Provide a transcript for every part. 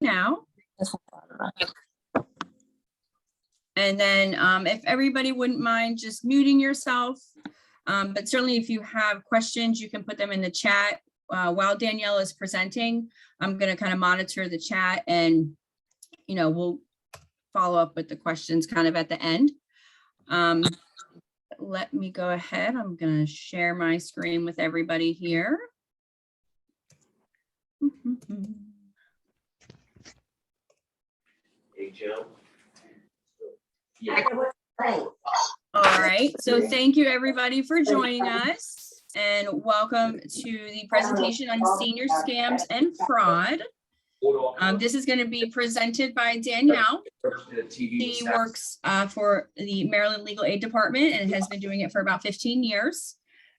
now. And then if everybody wouldn't mind just muting yourself, but certainly if you have questions, you can put them in the chat. While Danielle is presenting, I'm going to kind of monitor the chat and, we'll follow up with the questions kind of at the end. Let me go ahead. I'm going to share my screen with everybody here. Hey, Joe. All right, so thank you everybody for joining us and welcome to the presentation on senior scams and fraud. This is going to be presented by Danielle. She works for the Maryland Legal Aid Department and has been doing it for about 15 years.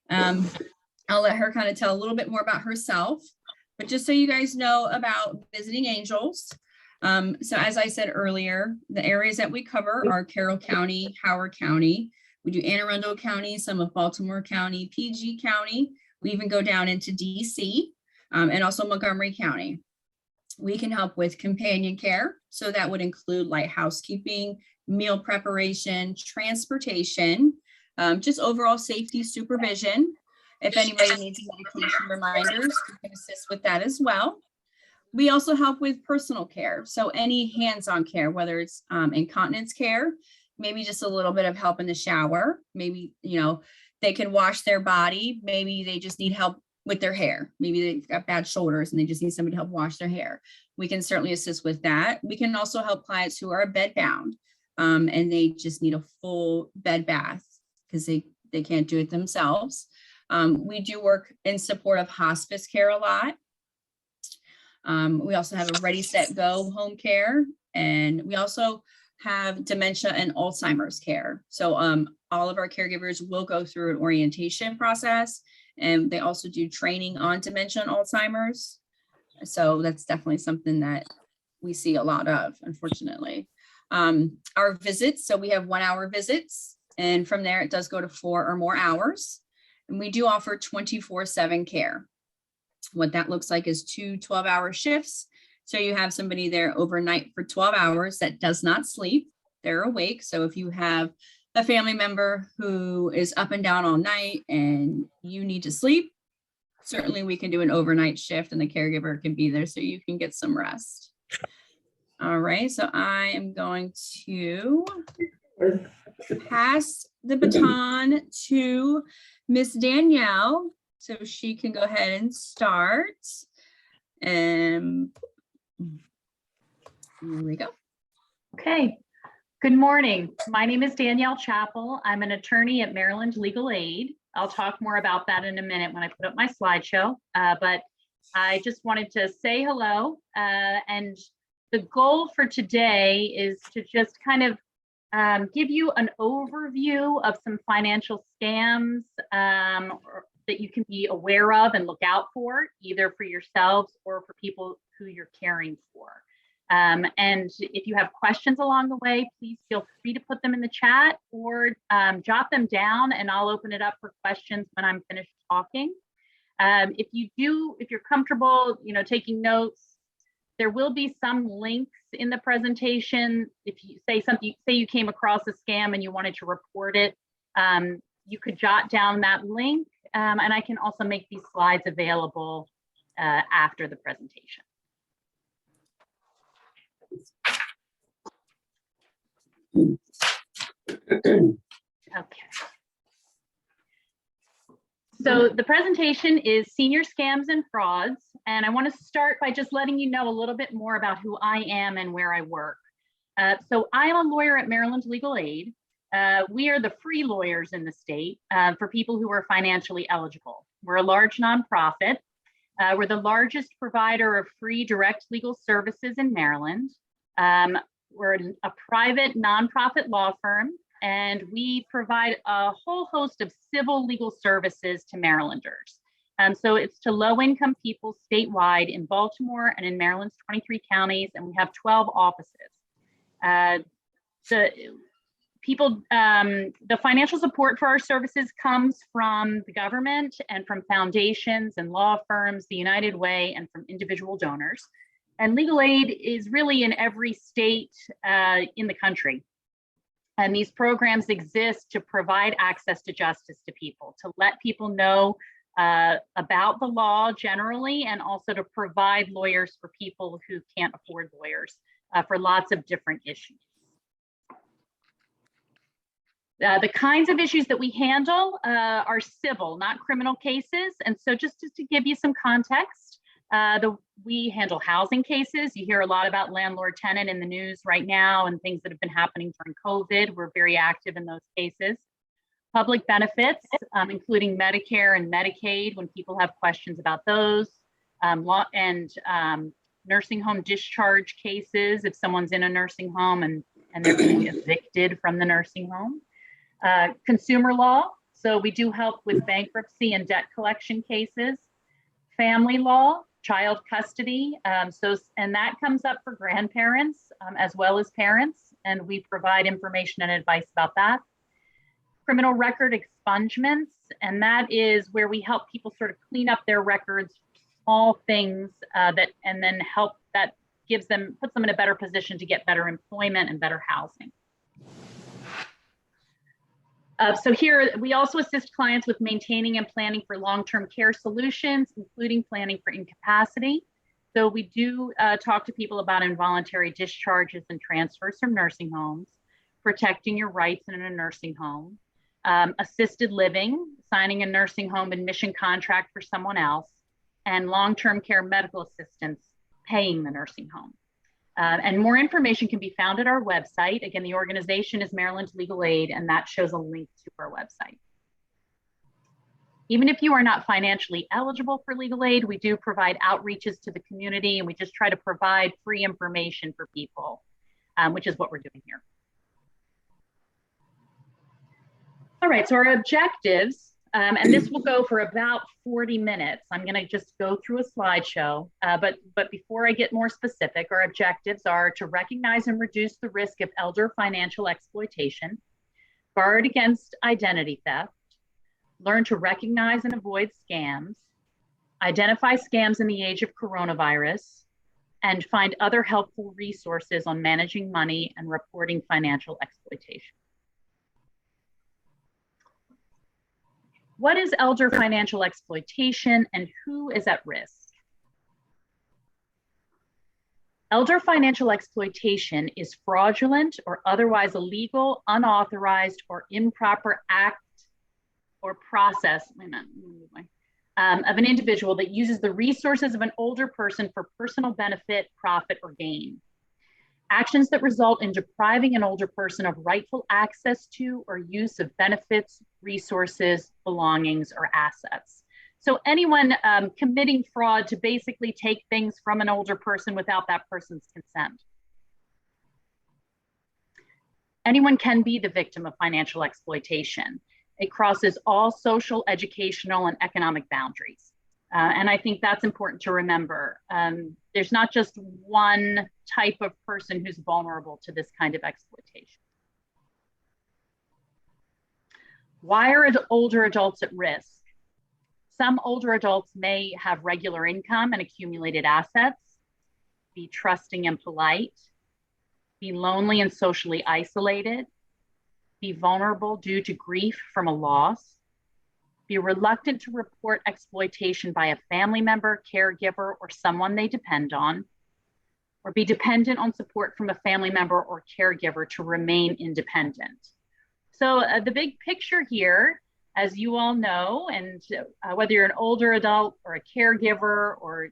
I'll let her kind of tell a little bit more about herself, but just so you guys know about Visiting Angels. So as I said earlier, the areas that we cover are Carroll County, Howard County. We do Anne Arundel County, some of Baltimore County, PG County. We even go down into DC and also Montgomery County. We can help with companion care. So that would include light housekeeping, meal preparation, transportation, just overall safety supervision. If anybody needs medication reminders, we can assist with that as well. We also help with personal care. So any hands-on care, whether it's incontinence care, maybe just a little bit of help in the shower, maybe, they can wash their body. Maybe they just need help with their hair. Maybe they've got bad shoulders and they just need somebody to help wash their hair. We can certainly assist with that. We can also help clients who are bed bound and they just need a full bed bath because they can't do it themselves. We do work in support of hospice care a lot. We also have a Ready, Set, Go home care, and we also have dementia and Alzheimer's care. So all of our caregivers will go through an orientation process, and they also do training on dementia and Alzheimer's. So that's definitely something that we see a lot of, unfortunately. Our visits, so we have 1 hour visits, and from there it does go to 4 or more hours. And we do offer 24/7 care. What that looks like is 2 12-hour shifts. So you have somebody there overnight for 12 hours that does not sleep. They're awake. So if you have a family member who is up and down all night and you need to sleep, certainly we can do an overnight shift and the caregiver can be there so you can get some rest. All right, so I am going to pass the baton to Miss Danielle so she can go ahead and start. And here we go. Okay, good morning. My name is Danielle Chappell. I'm an attorney at Maryland Legal Aid. I'll talk more about that in a minute when I put up my slideshow, but I just wanted to say hello. And the goal for today is to just kind of give you an overview of some financial scams that you can be aware of and look out for, either for yourselves or for people who you're caring for. And if you have questions along the way, please feel free to put them in the chat or jot them down and I'll open it up for questions when I'm finished talking. If you're comfortable, taking notes, there will be some links in the presentation. If you say you came across a scam and you wanted to report it, you could jot down that link. And I can also make these slides available after the presentation. Okay. So the presentation is Senior Scams and Frauds, and I want to start by just letting you know a little bit more about who I am and where I work. So I am a lawyer at Maryland Legal Aid. We are the free lawyers in the state for people who are financially eligible. We're a large nonprofit. We're the largest provider of free direct legal services in Maryland. We're a private nonprofit law firm, and we provide a whole host of civil legal services to Marylanders. So it's to low-income people statewide in Baltimore and in Maryland's 23 counties, and we have 12 offices. The financial support for our services comes from the government and from foundations and law firms, the United Way, and from individual donors. And legal aid is really in every state in the country. And these programs exist to provide access to justice to people, to let people know about the law generally, and also to provide lawyers for people who can't afford lawyers for lots of different issues. The kinds of issues that we handle are civil, not criminal cases. And so just to give you some context, we handle housing cases. You hear a lot about landlord-tenant in the news right now and things that have been happening during COVID. We're very active in those cases. Public benefits, including Medicare and Medicaid, when people have questions about those, nursing home discharge cases, if someone's in a nursing home and they're being evicted from the nursing home. Consumer law, so we do help with bankruptcy and debt collection cases. Family law, child custody, and that comes up for grandparents as well as parents, and we provide information and advice about that. Criminal record expungements, and that is where we help people sort of clean up their records, small things and then that puts them in a better position to get better employment and better housing. So here, we also assist clients with maintaining and planning for long-term care solutions, including planning for incapacity. So we do talk to people about involuntary discharges and transfers from nursing homes, protecting your rights in a nursing home, assisted living, signing a nursing home admission contract for someone else, and long-term care medical assistance, paying the nursing home. And more information can be found at our website. Again, the organization is Maryland Legal Aid, and that shows a link to our website. Even if you are not financially eligible for legal aid, we do provide outreaches to the community, and we just try to provide free information for people, which is what we're doing here. All right, so our objectives, and this will go for about 40 minutes. I'm gonna just go through a slideshow, but before I get more specific, our objectives are to recognize and reduce the risk of elder financial exploitation, guard against identity theft, learn to recognize and avoid scams, identify scams in the age of coronavirus, and find other helpful resources on managing money and reporting financial exploitation. What is elder financial exploitation and who is at risk? Elder financial exploitation is fraudulent or otherwise illegal, unauthorized, or improper act or process of an individual that uses the resources of an older person for personal benefit, profit, or gain. Actions that result in depriving an older person of rightful access to or use of benefits, resources, belongings, or assets. So anyone committing fraud to basically take things from an older person without that person's consent. Anyone can be the victim of financial exploitation. It crosses all social, educational, and economic boundaries. And I think that's important to remember. There's not just one type of person who's vulnerable to this kind of exploitation. Why are older adults at risk? Some older adults may have regular income and accumulated assets, be trusting and polite, be lonely and socially isolated, be vulnerable due to grief from a loss, be reluctant to report exploitation by a family member, caregiver, or someone they depend on, or be dependent on support from a family member or caregiver to remain independent. So the big picture here, as you all know, and whether you're an older adult or a caregiver or,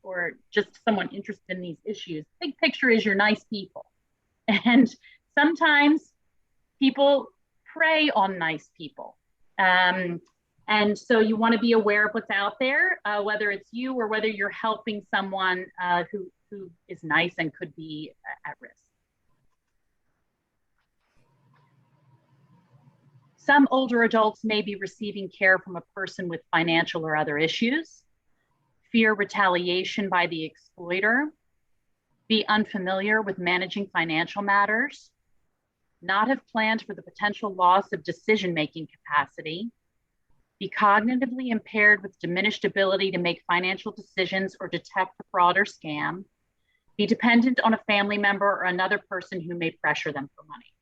or just someone interested in these issues, big picture is you're nice people. And sometimes people prey on nice people. And so you want to be aware of what's out there, whether it's you or whether you're helping someone who is nice and could be at risk. Some older adults may be receiving care from a person with financial or other issues, fear retaliation by the exploiter, be unfamiliar with managing financial matters, not have planned for the potential loss of decision-making capacity, be cognitively impaired with diminished ability to make financial decisions or detect a fraud or scam, be dependent on a family member or another person who may pressure them for money.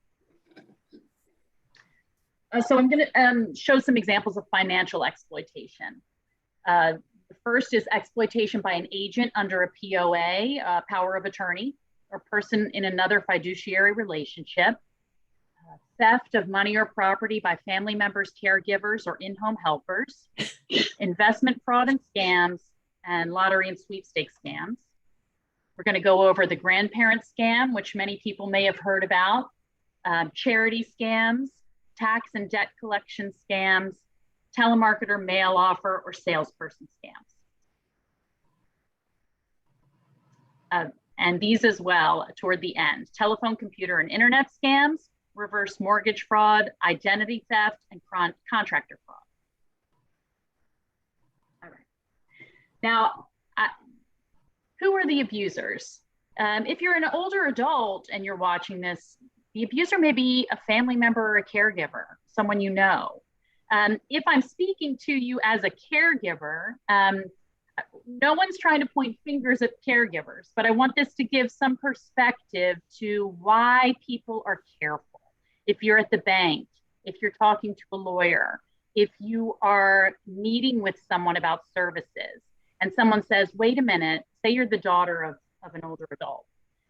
So I'm going to show some examples of financial exploitation. The first is exploitation by an agent under a POA, power of attorney, or person in another fiduciary relationship. Theft of money or property by family members, caregivers, or in-home helpers. Investment fraud and scams, and lottery and sweepstakes scams. We're going to go over the grandparent scam, which many people may have heard about, charity scams, tax and debt collection scams, telemarketer mail offer, or salesperson scams. And these as well toward the end: telephone, computer, and internet scams, reverse mortgage fraud, identity theft, and contractor fraud. All right. Now, who are the abusers? If you're an older adult and you're watching this, the abuser may be a family member or a caregiver, someone you know. If I'm speaking to you as a caregiver, no one's trying to point fingers at caregivers, but I want this to give some perspective to why people are careful. If you're at the bank, if you're talking to a lawyer, if you are meeting with someone about services, and someone says, wait a minute, say you're the daughter of an older adult,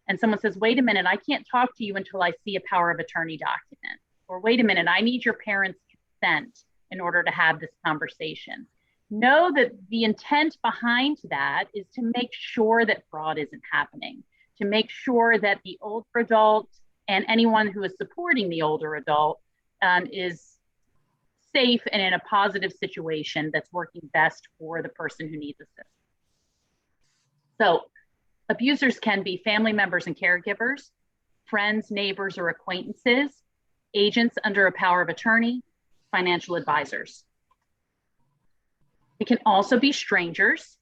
and someone says, wait a minute, I can't talk to you until I see a power of attorney document. Or wait a minute, I need your parents' consent in order to have this conversation. Know that the intent behind that is to make sure that fraud isn't happening, to make sure that the older adult and anyone who is supporting the older adult is safe and in a positive situation that's working best for the person who needs assistance. So abusers can be family members and caregivers, friends, neighbors, or acquaintances, agents under a power of attorney, financial advisors. It can also be strangers,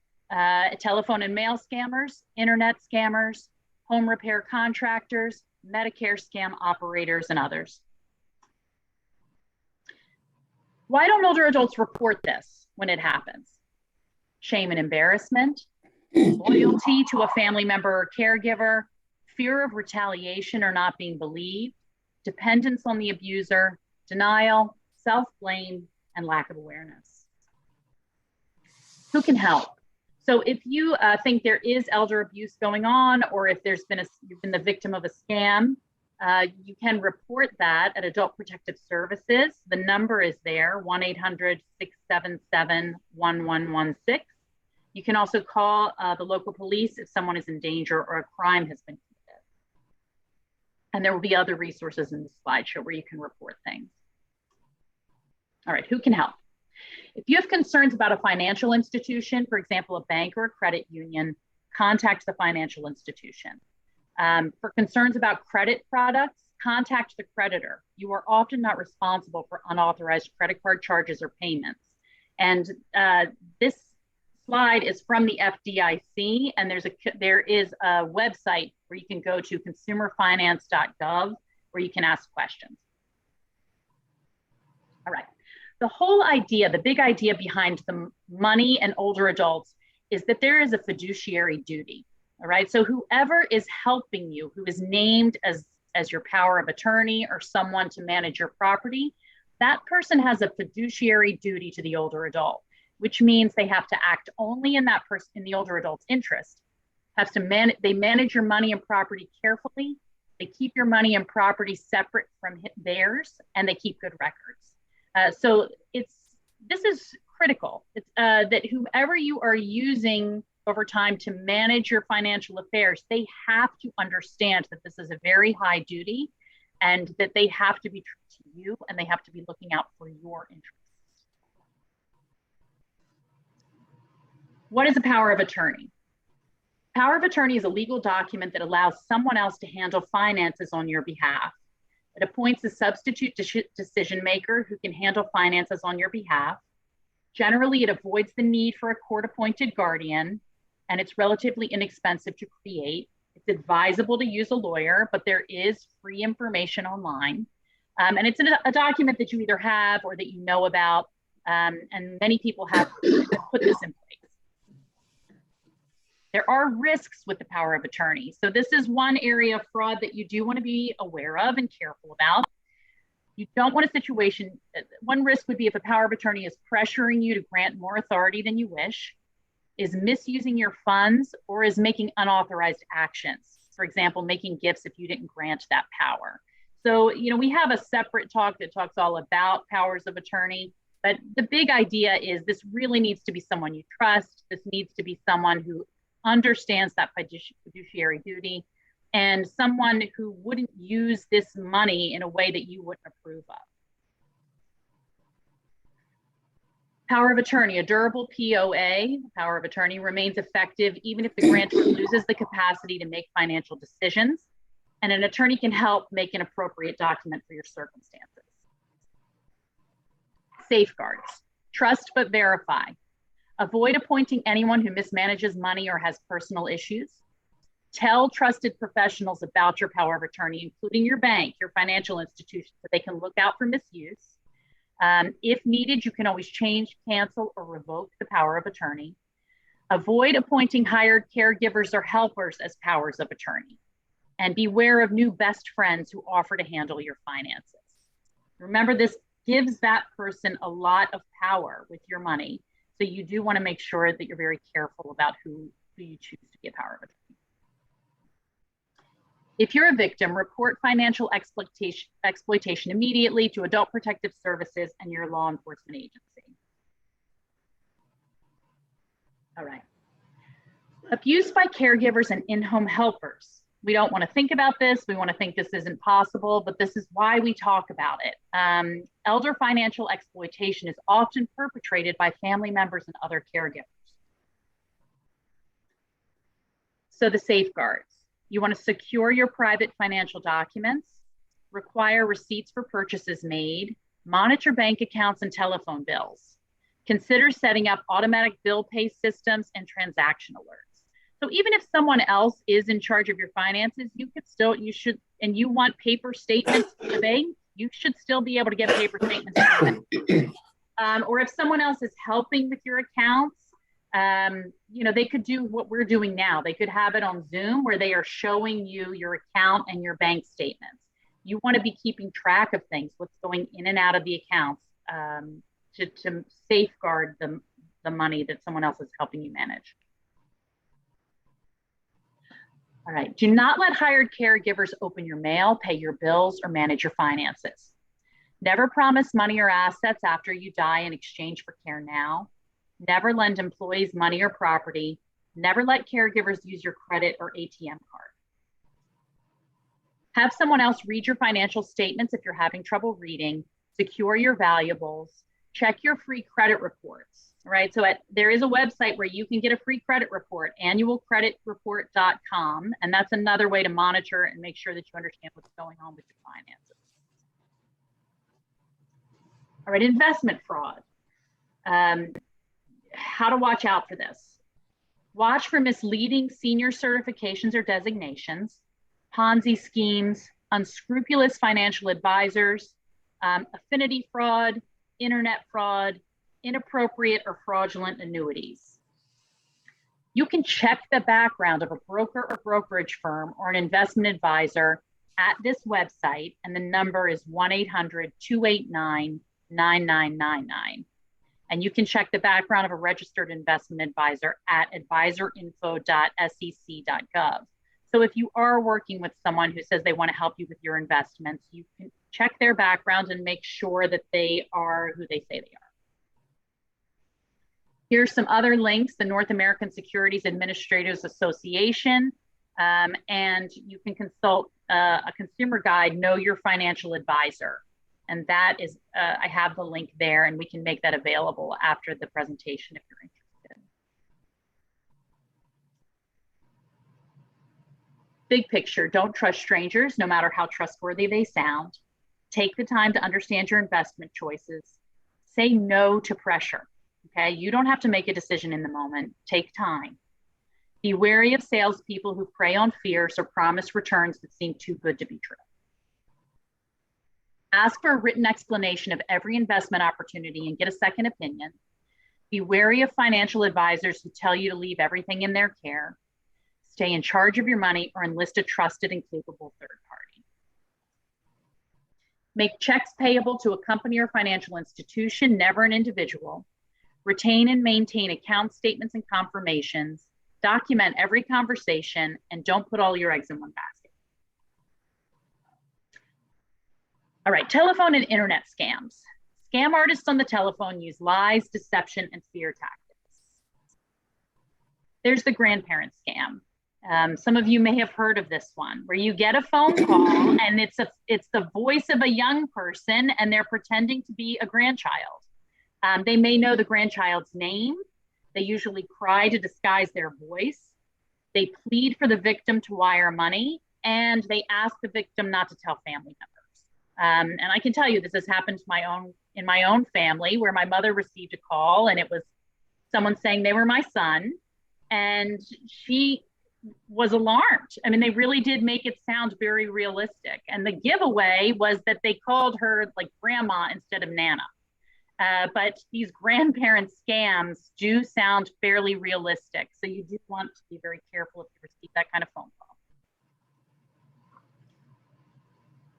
telephone and mail scammers, internet scammers, home repair contractors, Medicare scam operators, and others. Why don't older adults report this when it happens? Shame and embarrassment, loyalty to a family member or caregiver, fear of retaliation or not being believed, dependence on the abuser, denial, self-blame, and lack of awareness. Who can help? So if you think there is elder abuse going on, or if you've been the victim of a scam, you can report that at Adult Protective Services. The number is there, 1-800-677-1116. You can also call the local police if someone is in danger or a crime has been committed. And there will be other resources in the slideshow where you can report things. All right, who can help? If you have concerns about a financial institution, for example, a bank or a credit union, contact the financial institution. For concerns about credit products, contact the creditor. You are often not responsible for unauthorized credit card charges or payments. And this slide is from the FDIC, and there is a website where you can go to consumerfinance.gov where you can ask questions. All right. The whole idea, the big idea behind the money and older adults is that there is a fiduciary duty, all right? So whoever is helping you, who is named as your power of attorney or someone to manage your property, that person has a fiduciary duty to the older adult, which means they have to act only in the older adult's interest. They manage your money and property carefully. They keep your money and property separate from theirs, and they keep good records. So this is critical. It's that whoever you are using over time to manage your financial affairs, they have to understand that this is a very high duty and that they have to be true to you and they have to be looking out for your interests. What is a power of attorney? Power of attorney is a legal document that allows someone else to handle finances on your behalf. It appoints a substitute decision maker who can handle finances on your behalf. Generally, it avoids the need for a court-appointed guardian, and it's relatively inexpensive to create. It's advisable to use a lawyer, but there is free information online. And it's a document that you either have or that you know about, and many people have put this in place. There are risks with the power of attorney. So this is one area of fraud that you do want to be aware of and careful about. You don't want a situation, one risk would be if a power of attorney is pressuring you to grant more authority than you wish, is misusing your funds, or is making unauthorized actions. For example, making gifts if you didn't grant that power. So, we have a separate talk that talks all about powers of attorney, but the big idea is this really needs to be someone you trust. This needs to be someone who understands that fiduciary duty, and someone who wouldn't use this money in a way that you wouldn't approve of. Power of attorney, a durable POA, power of attorney, remains effective even if the grantor loses the capacity to make financial decisions, and an attorney can help make an appropriate document for your circumstances. Safeguards, trust but verify. Avoid appointing anyone who mismanages money or has personal issues. Tell trusted professionals about your power of attorney, including your bank, your financial institution, so they can look out for misuse. If needed, you can always change, cancel, or revoke the power of attorney. Avoid appointing hired caregivers or helpers as powers of attorney. And beware of new best friends who offer to handle your finances. Remember, this gives that person a lot of power with your money. So you do want to make sure that you're very careful about who you choose to be a power of attorney. If you're a victim, report financial exploitation immediately to Adult Protective Services and your law enforcement agency. All right. Abuse by caregivers and in-home helpers. We don't want to think about this. We want to think this isn't possible, but this is why we talk about it. Elder financial exploitation is often perpetrated by family members and other caregivers. So the safeguards. You want to secure your private financial documents, require receipts for purchases made, monitor bank accounts and telephone bills. Consider setting up automatic bill pay systems and transaction alerts. So even if someone else is in charge of your finances, and you want paper statements from the bank, you should still be able to get paper statements from the bank. Or if someone else is helping with your accounts, they could do what we're doing now. They could have it on Zoom where they are showing you your account and your bank statements. You want to be keeping track of things, what's going in and out of the accounts, to safeguard the money that someone else is helping you manage. All right, do not let hired caregivers open your mail, pay your bills, or manage your finances. Never promise money or assets after you die in exchange for care now. Never lend employees money or property. Never let caregivers use your credit or ATM card. Have someone else read your financial statements if you're having trouble reading. Secure your valuables. Check your free credit reports. Right, so there is a website where you can get a free credit report, annualcreditreport.com, and that's another way to monitor and make sure that you understand what's going on with your finances. All right, investment fraud. How to watch out for this. Watch for misleading senior certifications or designations, Ponzi schemes, unscrupulous financial advisors, affinity fraud, internet fraud, inappropriate or fraudulent annuities. You can check the background of a broker or brokerage firm or an investment advisor at this website, and the number is 1-800-289-9999. And you can check the background of a registered investment advisor at advisorinfo.sec.gov. So if you are working with someone who says they want to help you with your investments, you can check their background and make sure that they are who they say they are. Here's some other links: the North American Securities Administrators Association, and you can consult a consumer guide, Know Your Financial Advisor. And that is, I have the link there, and we can make that available after the presentation if you're interested. Big picture, don't trust strangers, no matter how trustworthy they sound. Take the time to understand your investment choices. Say no to pressure. Okay, you don't have to make a decision in the moment. Take time. Be wary of salespeople who prey on fears or promise returns that seem too good to be true. Ask for a written explanation of every investment opportunity and get a second opinion. Be wary of financial advisors who tell you to leave everything in their care. stay in charge of your money, or enlist a trusted and capable third party. Make checks payable to a company or financial institution, never an individual. Retain and maintain account statements and confirmations. Document every conversation, and don't put all your eggs in one basket. All right, telephone and internet scams. Scam artists on the telephone use lies, deception, and fear tactics. There's the grandparent scam. Some of you may have heard of this one, where you get a phone call and it's the voice of a young person and they're pretending to be a grandchild. They may know the grandchild's name. They usually cry to disguise their voice. They plead for the victim to wire money, and they ask the victim not to tell family members. And I can tell you this has happened to in my own family, where my mother received a call and it was someone saying they were my son, and she was alarmed. I mean, they really did make it sound very realistic. And the giveaway was that they called her like grandma instead of Nana. But these grandparent scams do sound fairly realistic. So you do want to be very careful if you receive that kind of phone call.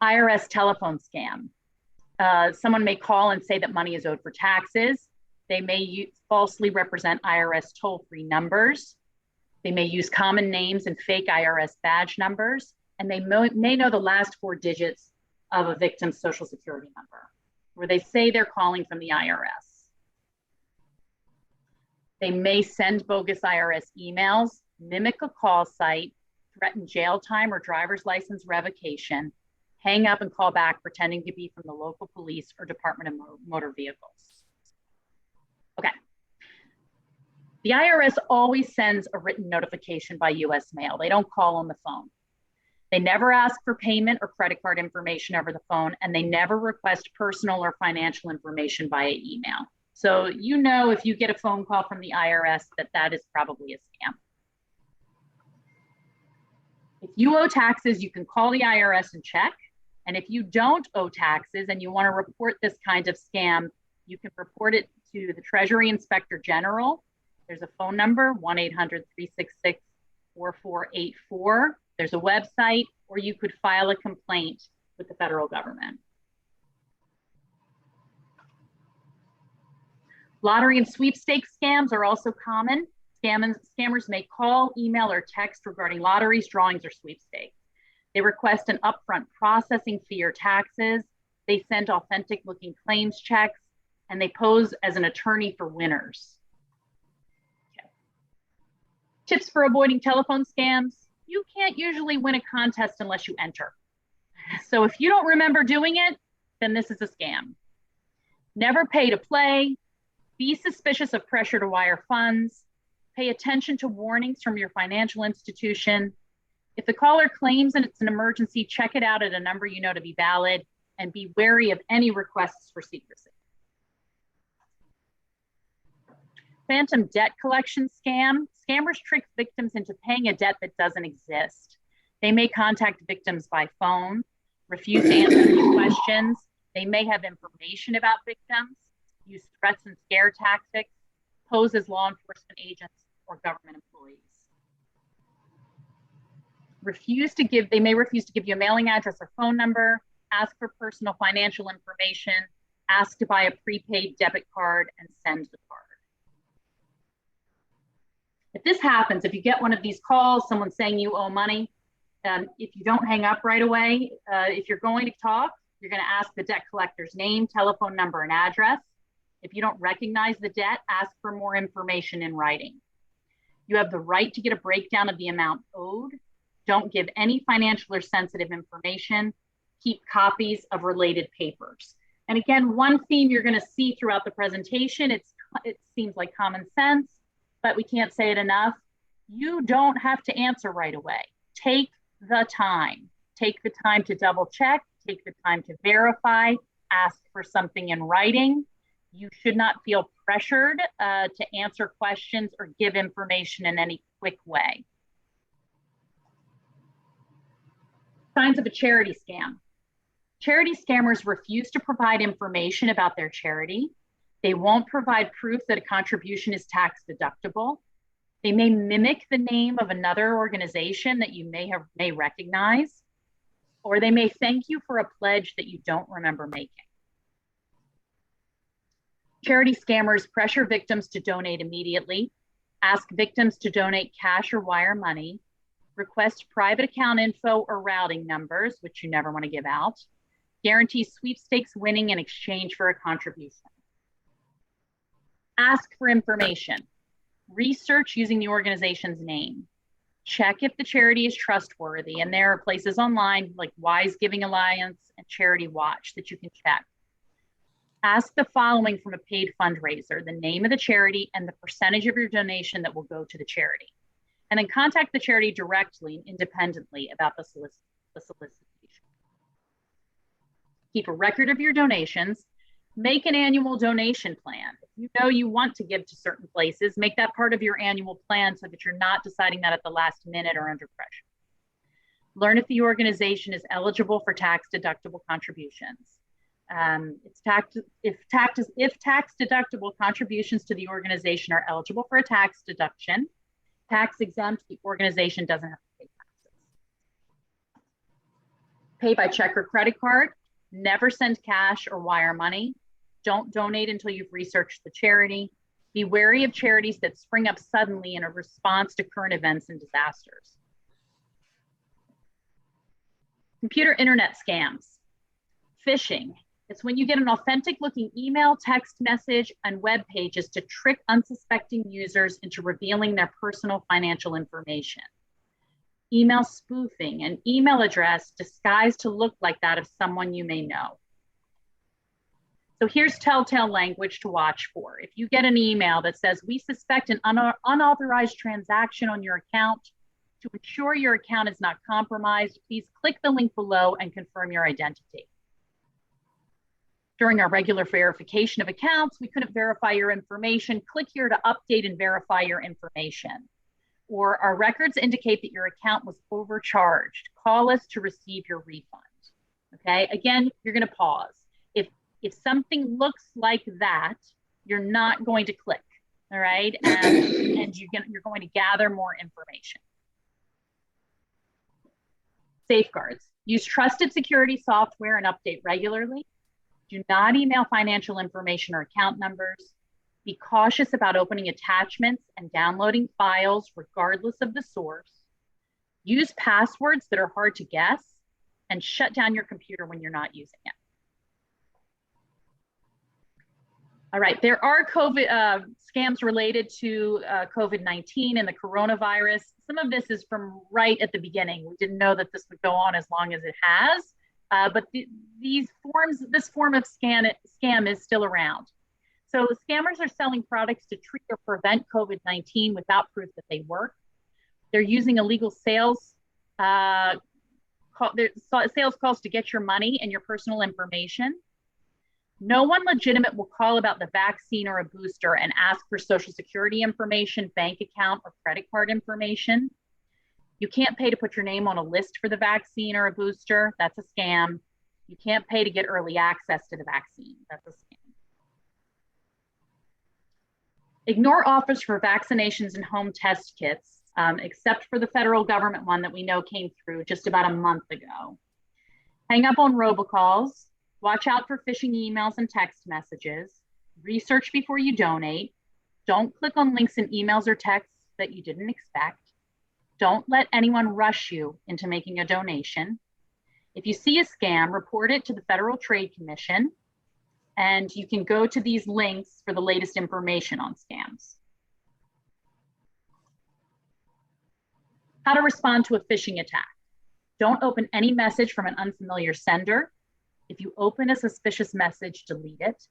IRS telephone scam. Someone may call and say that money is owed for taxes. They may falsely represent IRS toll-free numbers. They may use common names and fake IRS badge numbers, and they may know the last 4 digits of a victim's social security number, where they say they're calling from the IRS. They may send bogus IRS emails, mimic a call site, threaten jail time or driver's license revocation, hang up and call back pretending to be from the local police or Department of Motor Vehicles. Okay. The IRS always sends a written notification by US mail. They don't call on the phone. They never ask for payment or credit card information over the phone, and they never request personal or financial information via email. So you know if you get a phone call from the IRS that is probably a scam. If you owe taxes, you can call the IRS and check. And if you don't owe taxes and you want to report this kind of scam, you can report it to the Treasury Inspector General. There's a phone number, 1-800-366-4484. There's a website, or you could file a complaint with the federal government. Lottery and sweepstakes scams are also common. Scammers may call, email, or text regarding lotteries, drawings, or sweepstakes. They request an upfront processing fee or taxes. They send authentic looking claims checks, and they pose as an attorney for winners. Okay. Tips for avoiding telephone scams. You can't usually win a contest unless you enter. So if you don't remember doing it, then this is a scam. Never pay to play. Be suspicious of pressure to wire funds. Pay attention to warnings from your financial institution. If the caller claims that it's an emergency, check it out at a number you know to be valid, and be wary of any requests for secrecy. Phantom debt collection scam. Scammers trick victims into paying a debt that doesn't exist. They may contact victims by phone, refuse to answer any questions. They may have information about victims, use threats and scare tactics, pose as law enforcement agents or government employees. They may refuse to give you a mailing address or phone number, ask for personal financial information, ask to buy a prepaid debit card, and send the card. If this happens, if you get one of these calls, someone saying you owe money, if you don't hang up right away, if you're going to talk, you're going to ask the debt collector's name, telephone number, and address. If you don't recognize the debt, ask for more information in writing. You have the right to get a breakdown of the amount owed. Don't give any financial or sensitive information. Keep copies of related papers. And again, one theme you're going to see throughout the presentation, it seems like common sense, but we can't say it enough. You don't have to answer right away. Take the time. Take the time to double check, take the time to verify, ask for something in writing. You should not feel pressured to answer questions or give information in any quick way. Signs of a charity scam. Charity scammers refuse to provide information about their charity. They won't provide proof that a contribution is tax deductible. They may mimic the name of another organization that you may recognize, or they may thank you for a pledge that you don't remember making. Charity scammers pressure victims to donate immediately, ask victims to donate cash or wire money, request private account info or routing numbers, which you never want to give out, guarantee sweepstakes winning in exchange for a contribution. Ask for information. Research using the organization's name. Check if the charity is trustworthy, and there are places online like Wise Giving Alliance and Charity Watch that you can check. Ask the following from a paid fundraiser: the name of the charity and the percentage of your donation that will go to the charity. And then contact the charity directly and independently about the solicitation. Keep a record of your donations. Make an annual donation plan. If you know you want to give to certain places, make that part of your annual plan so that you're not deciding that at the last minute or under pressure. Learn if the organization is eligible for tax-deductible contributions. If tax-deductible contributions to the organization are eligible for a tax deduction, tax exempt, the organization doesn't have to pay taxes. Pay by check or credit card. Never send cash or wire money. Don't donate until you've researched the charity. Be wary of charities that spring up suddenly in a response to current events and disasters. Computer internet scams. Phishing. It's when you get an authentic looking email, text message, and web pages to trick unsuspecting users into revealing their personal financial information. Email spoofing, an email address disguised to look like that of someone you may know. So here's telltale language to watch for. If you get an email that says, "We suspect an unauthorized transaction on your account. To ensure your account is not compromised, please click the link below and confirm your identity." During our regular verification of accounts, we couldn't verify your information. Click here to update and verify your information. Or our records indicate that your account was overcharged. Call us to receive your refund. Okay, again, you're gonna pause. If something looks like that, you're not going to click, all right? And you're going to gather more information. Safeguards. Use trusted security software and update regularly. Do not email financial information or account numbers. Be cautious about opening attachments and downloading files regardless of the source. Use passwords that are hard to guess, and shut down your computer when you're not using it. All right, there are scams related to COVID-19 and the coronavirus. Some of this is from right at the beginning. We didn't know that this would go on as long as it has, but this form of scam is still around. So scammers are selling products to treat or prevent COVID-19 without proof that they work. They're using illegal sales calls to get your money and your personal information. No one legitimate will call about the vaccine or a booster and ask for social security information, bank account, or credit card information. You can't pay to put your name on a list for the vaccine or a booster. That's a scam. You can't pay to get early access to the vaccine. That's a scam. Ignore offers for vaccinations and home test kits, except for the federal government one that we know came through just about a month ago. Hang up on robocalls. Watch out for phishing emails and text messages. Research before you donate. Don't click on links in emails or texts that you didn't expect. Don't let anyone rush you into making a donation. If you see a scam, report it to the Federal Trade Commission, and you can go to these links for the latest information on scams. How to respond to a phishing attack. Don't open any message from an unfamiliar sender. If you open a suspicious message, delete it.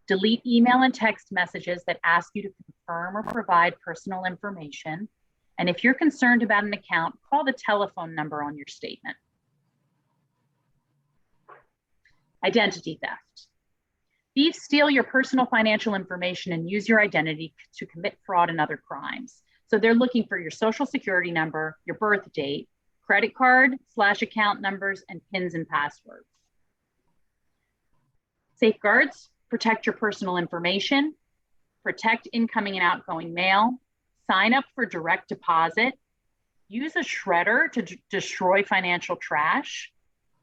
Delete email and text messages that ask you to confirm or provide personal information. And if you're concerned about an account, call the telephone number on your statement. Identity theft. Thieves steal your personal financial information and use your identity to commit fraud and other crimes. So they're looking for your social security number, your birth date, credit card/account numbers, and PINs and passwords. Safeguards. Protect your personal information. Protect incoming and outgoing mail. sign up for direct deposit, use a shredder to destroy financial trash,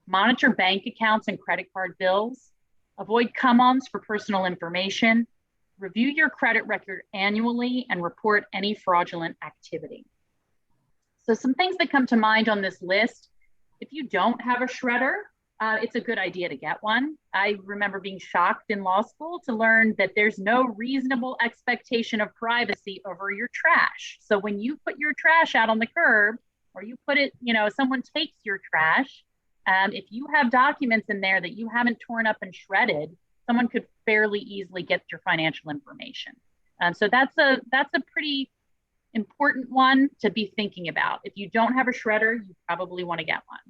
monitor bank accounts and credit card bills, avoid come-ons for personal information, review your credit record annually, and report any fraudulent activity. So some things that come to mind on this list: if you don't have a shredder, it's a good idea to get one. I remember being shocked in law school to learn that there's no reasonable expectation of privacy over your trash. So when you put your trash out on the curb, or you put it, someone takes your trash, if you have documents in there that you haven't torn up and shredded, someone could fairly easily get your financial information. So that's a pretty important one to be thinking about. If you don't have a shredder, you probably want to get one.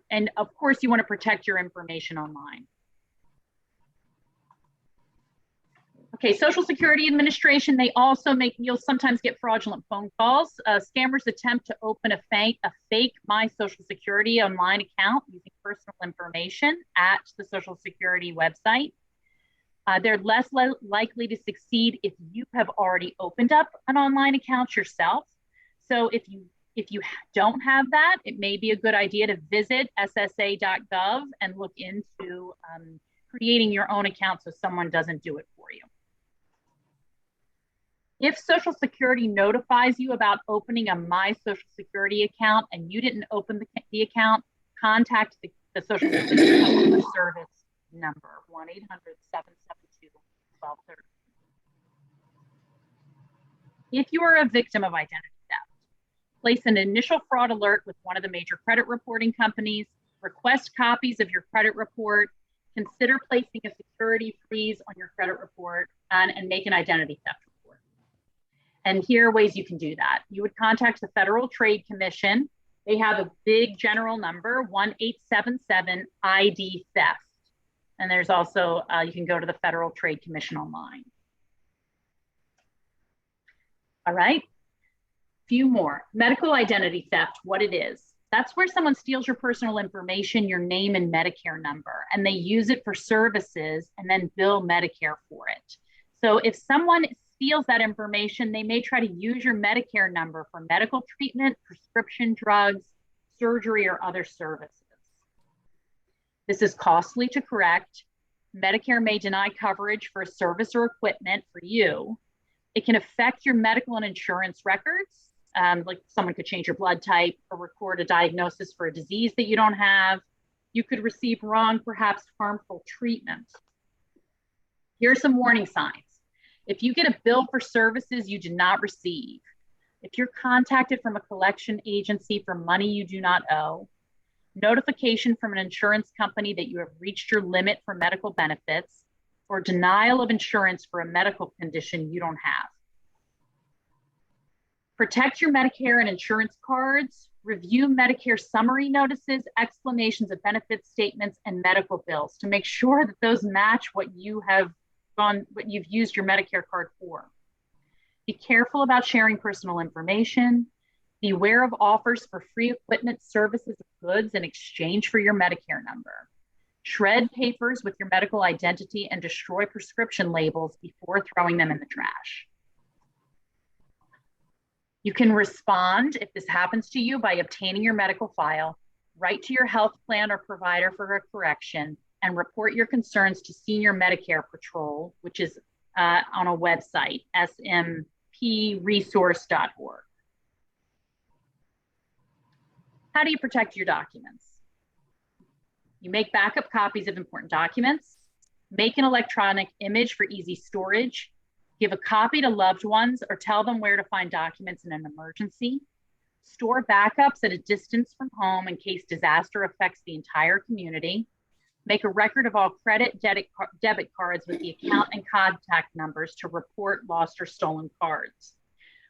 And of course, you want to protect your information online. Okay, Social Security Administration, they also you'll sometimes get fraudulent phone calls. Scammers attempt to open a fake My Social Security online account using personal information at the Social Security website. They're less likely to succeed if you have already opened up an online account yourself. So if you don't have that, it may be a good idea to visit ssa.gov and look into creating your own account so someone doesn't do it for you. If Social Security notifies you about opening a My Social Security account and you didn't open the account, contact the Social Security customer service number, 1-800-772-1230. If you are a victim of identity theft, place an initial fraud alert with one of the major credit reporting companies, request copies of your credit report, consider placing a security freeze on your credit report, and make an identity theft report. And here are ways you can do that. You would contact the Federal Trade Commission. They have a big general number, 1-877-ID-THEFT. And there's also, you can go to the Federal Trade Commission online. All right. Few more. Medical identity theft, what it is. That's where someone steals your personal information, your name and Medicare number, and they use it for services and then bill Medicare for it. So if someone steals that information, they may try to use your Medicare number for medical treatment, prescription drugs, surgery, or other services. This is costly to correct. Medicare may deny coverage for a service or equipment for you. It can affect your medical and insurance records. Like someone could change your blood type or record a diagnosis for a disease that you don't have. You could receive wrong, perhaps harmful treatment. Here are some warning signs. If you get a bill for services you did not receive, if you're contacted from a collection agency for money you do not owe, notification from an insurance company that you have reached your limit for medical benefits, or denial of insurance for a medical condition you don't have. Protect your Medicare and insurance cards, review Medicare summary notices, explanations of benefit statements, and medical bills to make sure that those match what you've used your Medicare card for. Be careful about sharing personal information. Beware of offers for free equipment, services, and goods in exchange for your Medicare number. Shred papers with your medical identity and destroy prescription labels before throwing them in the trash. You can respond if this happens to you by obtaining your medical file, write to your health plan or provider for a correction, and report your concerns to Senior Medicare Patrol, which is on a website, smpresource.org. How do you protect your documents? You make backup copies of important documents, make an electronic image for easy storage, give a copy to loved ones or tell them where to find documents in an emergency, store backups at a distance from home in case disaster affects the entire community, make a record of all credit, debit cards with the account and contact numbers to report lost or stolen cards.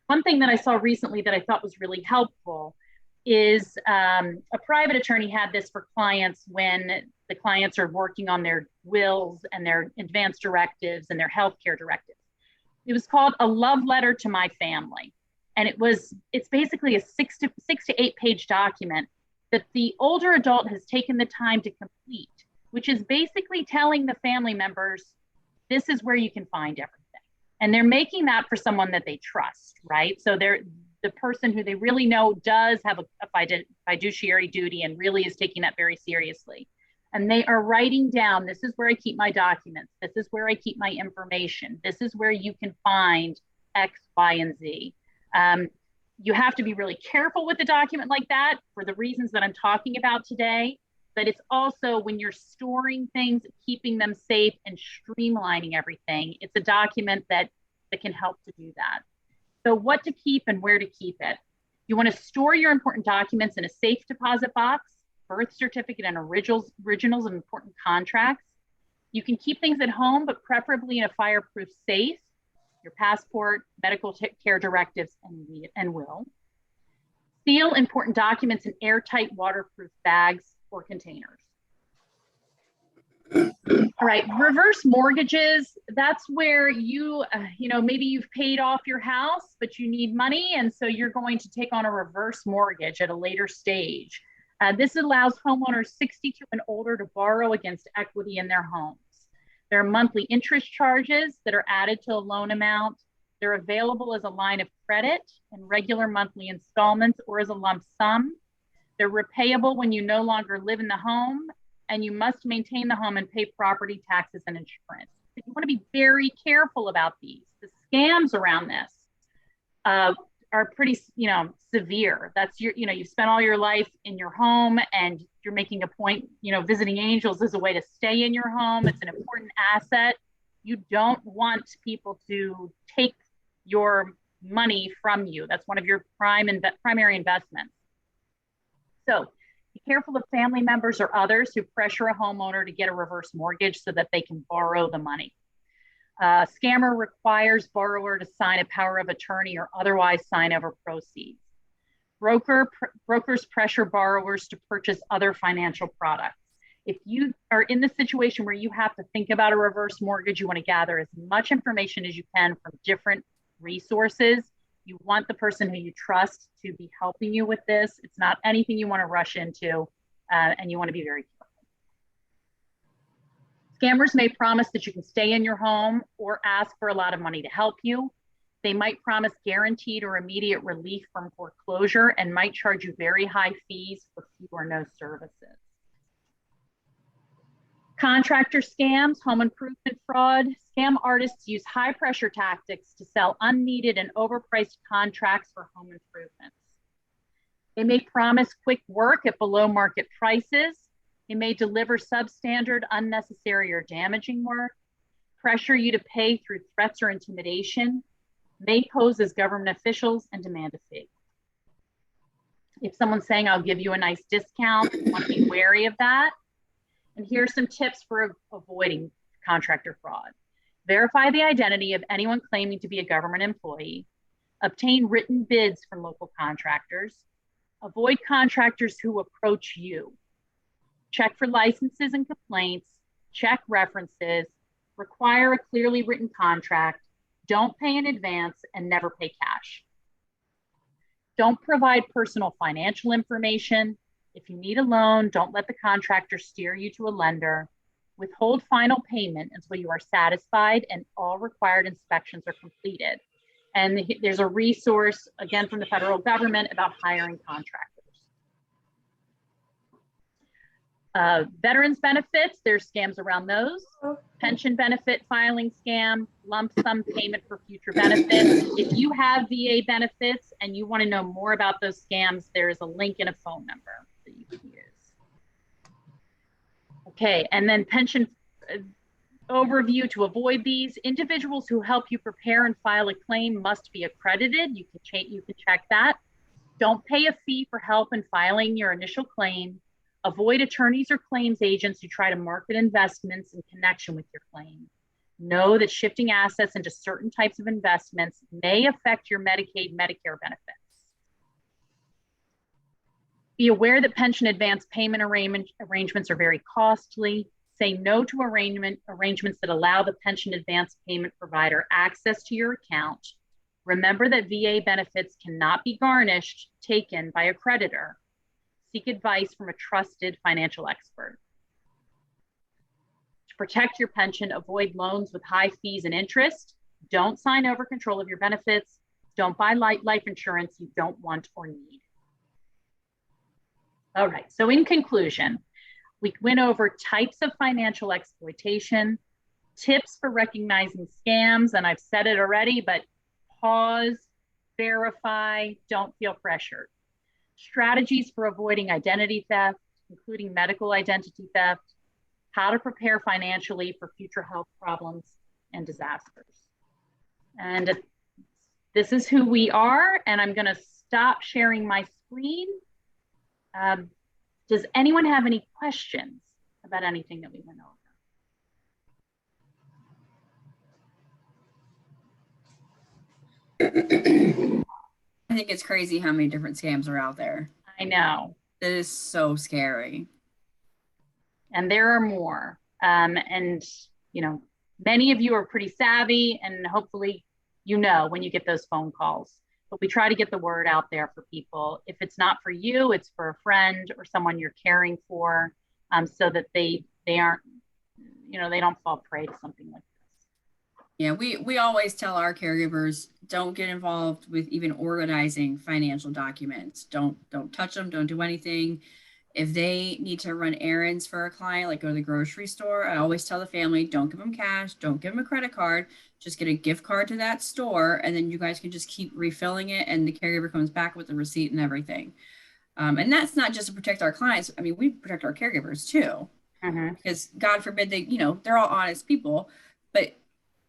One thing that I saw recently that I thought was really helpful is a private attorney had this for clients when the clients are working on their wills and their advance directives and their healthcare directives. It was called A Love Letter to My Family. And it's basically a 6 to 8 page document that the older adult has taken the time to complete, which is basically telling the family members, this is where you can find everything. And they're making that for someone that they trust, right? So they're the person who they really know does have a fiduciary duty and really is taking that very seriously. And they are writing down, this is where I keep my documents. This is where I keep my information. This is where you can find X, Y, and Z. You have to be really careful with a document like that for the reasons that I'm talking about today. But it's also when you're storing things, keeping them safe and streamlining everything, it's a document that can help to do that. So what to keep and where to keep it. You want to store your important documents in a safe deposit box, birth certificate and originals of important contracts. You can keep things at home, but preferably in a fireproof safe, your passport, medical care directives, and will. Seal important documents in airtight waterproof bags or containers. All right, reverse mortgages, that's where you know, maybe you've paid off your house, but you need money, and so you're going to take on a reverse mortgage at a later stage. This allows homeowners 62 and older to borrow against equity in their homes. There are monthly interest charges that are added to a loan amount. They're available as a line of credit and regular monthly installments or as a lump sum. They're repayable when you no longer live in the home, and you must maintain the home and pay property taxes and insurance. But you want to be very careful about these. The scams around this are pretty, severe. That's you've spent all your life in your home and you're making a point, visiting angels is a way to stay in your home. It's an important asset. You don't want people to take your money from you. That's one of your primary investments. So be careful of family members or others who pressure a homeowner to get a reverse mortgage so that they can borrow the money. Scammer requires borrower to sign a power of attorney or otherwise sign over proceeds. Brokers pressure borrowers to purchase other financial products. If you are in the situation where you have to think about a reverse mortgage, you want to gather as much information as you can from different resources. You want the person who you trust to be helping you with this. It's not anything you want to rush into, and you want to be very careful. Scammers may promise that you can stay in your home or ask for a lot of money to help you. They might promise guaranteed or immediate relief from foreclosure and might charge you very high fees for few or no services. Contractor scams, home improvement fraud. Scam artists use high pressure tactics to sell unneeded and overpriced contracts for home improvements. They may promise quick work at below market prices. They may deliver substandard, unnecessary, or damaging work, pressure you to pay through threats or intimidation, may pose as government officials and demand a fee. If someone's saying, I'll give you a nice discount, you want to be wary of that. And here's some tips for avoiding contractor fraud. Verify the identity of anyone claiming to be a government employee. Obtain written bids from local contractors. Avoid contractors who approach you. Check for licenses and complaints. Check references. Require a clearly written contract. Don't pay in advance and never pay cash. Don't provide personal financial information. If you need a loan, don't let the contractor steer you to a lender. Withhold final payment until you are satisfied and all required inspections are completed. And there's a resource, again, from the federal government about hiring contractors. Veterans benefits, there's scams around those. Pension benefit filing scam, lump sum payment for future benefits. If you have VA benefits and you want to know more about those scams, there is a link and a phone number that you can use. Okay, and then pension overview to avoid these. Individuals who help you prepare and file a claim must be accredited. You can check that. Don't pay a fee for help in filing your initial claim. Avoid attorneys or claims agents who try to market investments in connection with your claim. Know that shifting assets into certain types of investments may affect your Medicaid, Medicare benefits. Be aware that pension advance payment arrangements are very costly. Say no to arrangements that allow the pension advance payment provider access to your account. Remember that VA benefits cannot be garnished, taken by a creditor. Seek advice from a trusted financial expert. To protect your pension, avoid loans with high fees and interest. Don't sign over control of your benefits. Don't buy life insurance you don't want or need. All right, so in conclusion, we went over types of financial exploitation, tips for recognizing scams, and I've said it already, but pause, verify, don't feel pressured. Strategies for avoiding identity theft, including medical identity theft, how to prepare financially for future health problems and disasters. And this is who we are, and I'm gonna stop sharing my screen. Does anyone have any questions about anything that we went over? I think it's crazy how many different scams are out there. I know. It is so scary. And there are more. And, you know, many of you are pretty savvy, and hopefully, you know, when you get those phone calls. But we try to get the word out there for people. If it's not for you, it's for a friend or someone you're caring for, so that they aren't, you know, they don't fall prey to something like this. Yeah, we always tell our caregivers, don't get involved with even organizing financial documents. Don't touch them, don't do anything. If they need to run errands for a client, like go to the grocery store, I always tell the family, don't give them cash, don't give them a credit card, just get a gift card to that store, and then you guys can just keep refilling it, and the caregiver comes back with the receipt and everything. And that's not just to protect our clients. I mean, we protect our caregivers too, because God forbid they, you know, they're all honest people, but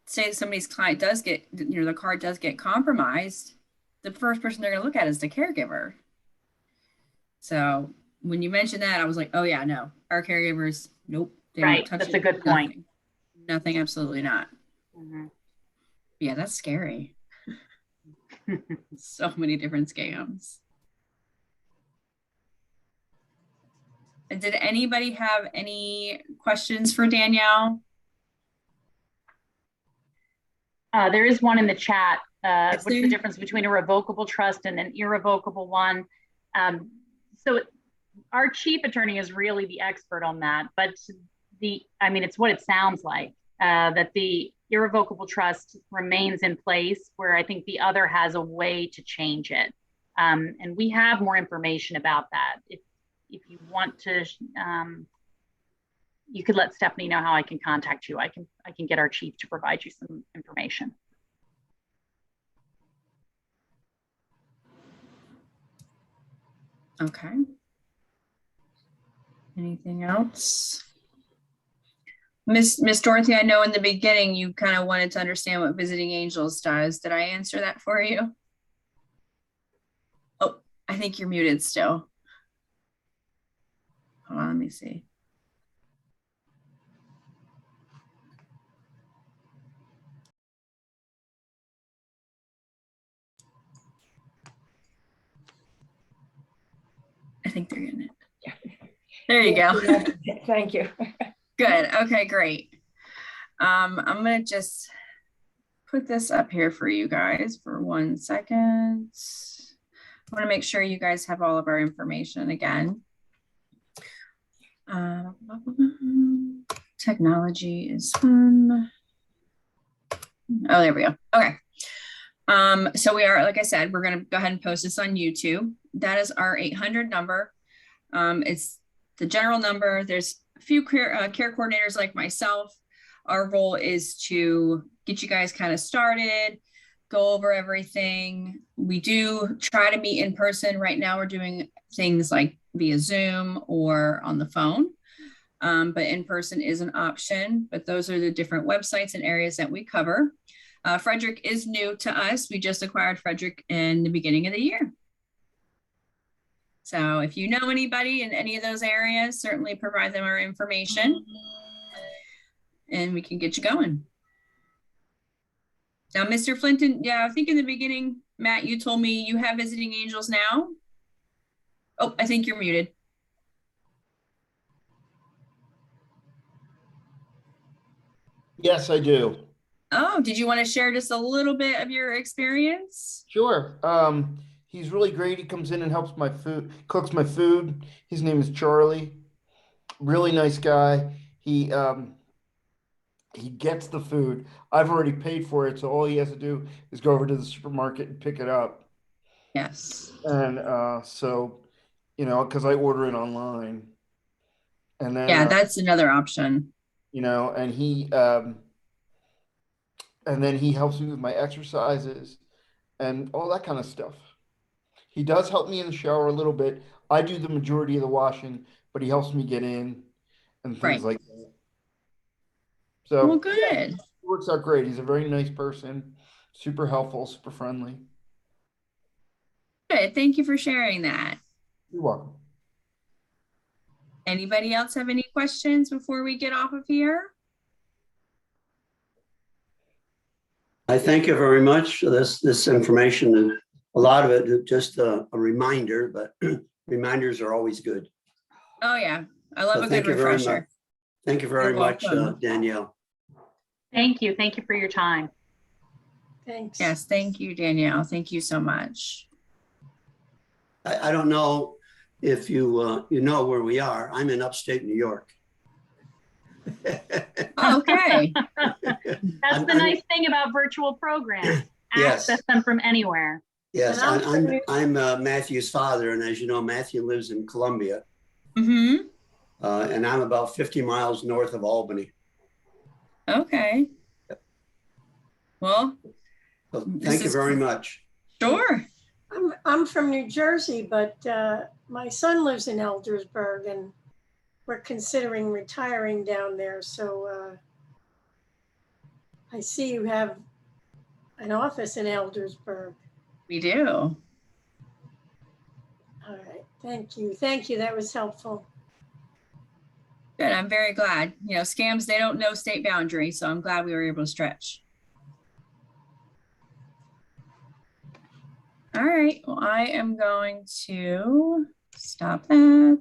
say somebody's client does get, you know, the card does get compromised, the first person they're going to look at is the caregiver. So when you mentioned that, I was like, oh yeah, no, our caregivers, nope. They Right, don't touch that's it, a good point. Nothing, absolutely not. Yeah, that's scary. So many different scams. And did anybody have any questions for Danielle? There is one in the chat. What's the difference between a revocable trust and an irrevocable one? So our chief attorney is really the expert on that, but I mean, it's what it sounds like, that the irrevocable trust remains in place, where I think the other has a way to change it. And we have more information about that. If you want to, you could let Stephanie know how I can contact you. I can get our chief to provide you some information. Okay. Anything else? Miss Dorothy, I know in the beginning you kind of wanted to understand what Visiting Angels does. Did I answer that for you? Oh, I think you're muted still. Hold on, let me see. I think they're getting it. Yeah. There you go. Thank you. Good. Okay, great. I'm going to just put this up here for you guys for 1 second. I want to make sure you guys have all of our information again. Technology is fun. Oh, there we go. Okay. So we are, like I said, we're going to go ahead and post this on YouTube. That is our 800 number. It's the general number. There's a few care coordinators like myself. Our role is to get you guys kind of started, go over everything. We do try to meet in person. Right now we're doing things like via Zoom or on the phone, but in person is an option. But those are the different websites and areas that we cover. Frederick is new to us. We just acquired Frederick in the beginning of the year. So if you know anybody in any of those areas, certainly provide them our information and we can get you going. Now, Mr. Flinton, yeah, I think in the beginning, Matt, you told me you have Visiting Angels now. Oh, I think you're muted. Yes, I do. Oh, did you want to share just a little bit of your experience? Sure. He's really great. He comes in and helps my food, cooks my food. His name is Charlie. Really nice guy. He He gets the food. I've already paid for it, so all he has to do is go over to the supermarket and pick it up. Yes. And so, because I order it online, and then Yeah, that's another option. and then he helps me with my exercises and all that kind of stuff. He does help me in the shower a little bit. I do the majority of the washing, but he helps me get in and things Right. like that. Well, So yeah, good. it works out great. He's a very nice person, super helpful, super friendly. Good. Thank you for sharing that. You're welcome. Anybody else have any questions before we get off of here? I thank you very much. This information, and a lot of it just a reminder, but reminders are always good. Oh, yeah. I love So a good thank you very much. refresher. Thank you very You're much, welcome. Danielle. Thank you. Thank you for your time. Thanks. Yes, thank you, Danielle. Thank you so much. I don't know if you know where we are. I'm in upstate New York. Okay. That's the nice thing about virtual programs. Yes. Access them from anywhere. Yes, And I'm Matthew's father, and as you know, Matthew lives in Columbia, Mm-hmm. and I'm about 50 miles north of Albany. Okay. Well, So This thank you is very cool. much. sure. I'm from New Jersey, but my son lives in Eldersburg and we're considering retiring down there. So I see you have an office in Eldersburg. We do. All right. Thank you. Thank you. That was helpful. Good. I'm very glad. Scams, they don't know state boundaries, so I'm glad we were able to stretch. All right. Well, I am going to stop that.